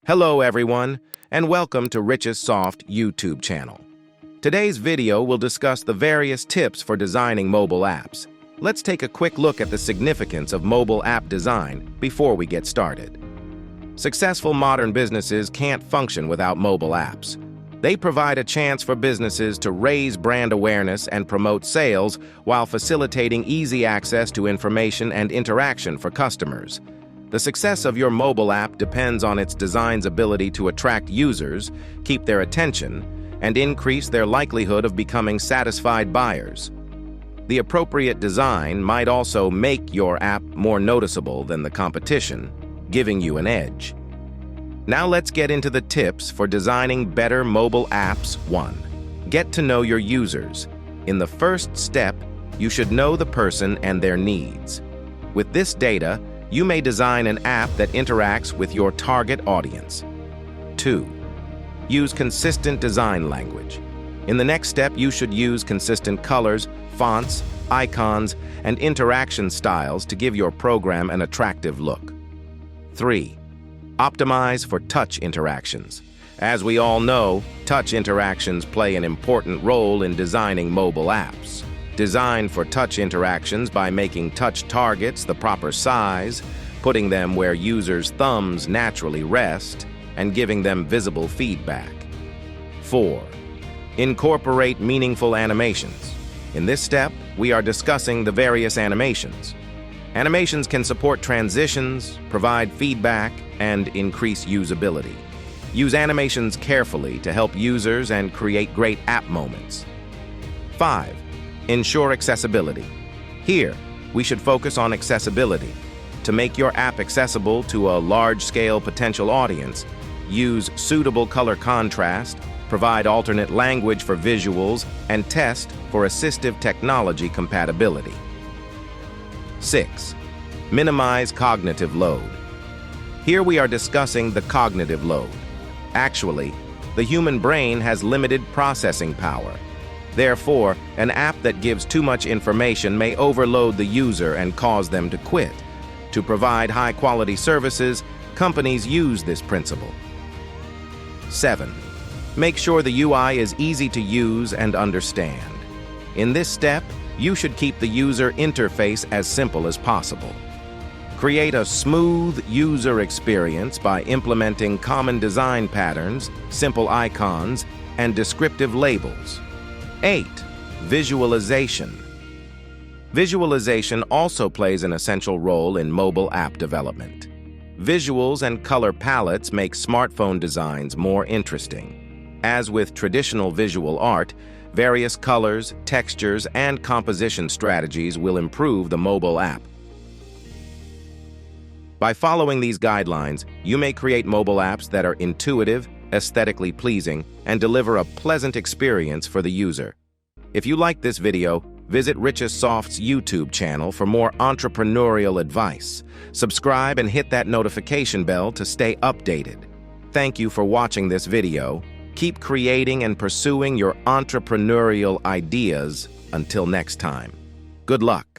Hello everyone, and welcome to RichestSoft YouTube channel. Today's video will discuss the various tips for designing mobile apps. Let's take a quick look at the significance of mobile app design before we get started. Successful modern businesses can't function without mobile apps. They provide a chance for businesses to raise brand awareness and promote sales while facilitating easy access to information and interaction for customers. The success of your mobile app depends on its design's ability to attract users, keep their attention, and increase their likelihood of becoming satisfied buyers. The appropriate design might also make your app more noticeable than the competition, giving you an edge. Now let's get into the tips for designing better mobile apps. 1. Get to know your users. In the first step, you should know the person and their needs. With this data, you may design an app that interacts with your target audience. 2. Use consistent design language. In the next step, you should use consistent colors, fonts, icons, and interaction styles to give your program an attractive look. 3. Optimize for touch interactions. As we all know, touch interactions play an important role in designing mobile apps. Design for touch interactions by making touch targets the proper size, putting them where users' thumbs naturally rest, and giving them visible feedback. 4. Incorporate meaningful animations. In this step, we are discussing the various animations. Animations can support transitions, provide feedback, and increase usability. Use animations carefully to help users and create great app moments. 5. Ensure accessibility. Here, we should focus on accessibility. To make your app accessible to a large-scale potential audience, use suitable color contrast, provide alternate language for visuals, and test for assistive technology compatibility. 6. Minimize cognitive load. Here we are discussing the cognitive load. Actually, the human brain has limited processing power. Therefore, an app that gives too much information may overload the user and cause them to quit. To provide high-quality services, companies use this principle. 7. Make sure the UI is easy to use and understand. In this step, you should keep the user interface as simple as possible. Create a smooth user experience by implementing common design patterns, simple icons, and descriptive labels. 8. Visualization. Visualization also plays an essential role in mobile app development. Visuals and color palettes make smartphone designs more interesting. As with traditional visual art, various colors, textures, and composition strategies will improve the mobile app. By following these guidelines, you may create mobile apps that are intuitive, aesthetically pleasing, and deliver a pleasant experience for the user. If you like this video, visit RichestSoft's YouTube channel for more entrepreneurial advice. Subscribe and hit that notification bell to stay updated. Thank you for watching this video. Keep creating and pursuing your entrepreneurial ideas. Until next time. Good luck.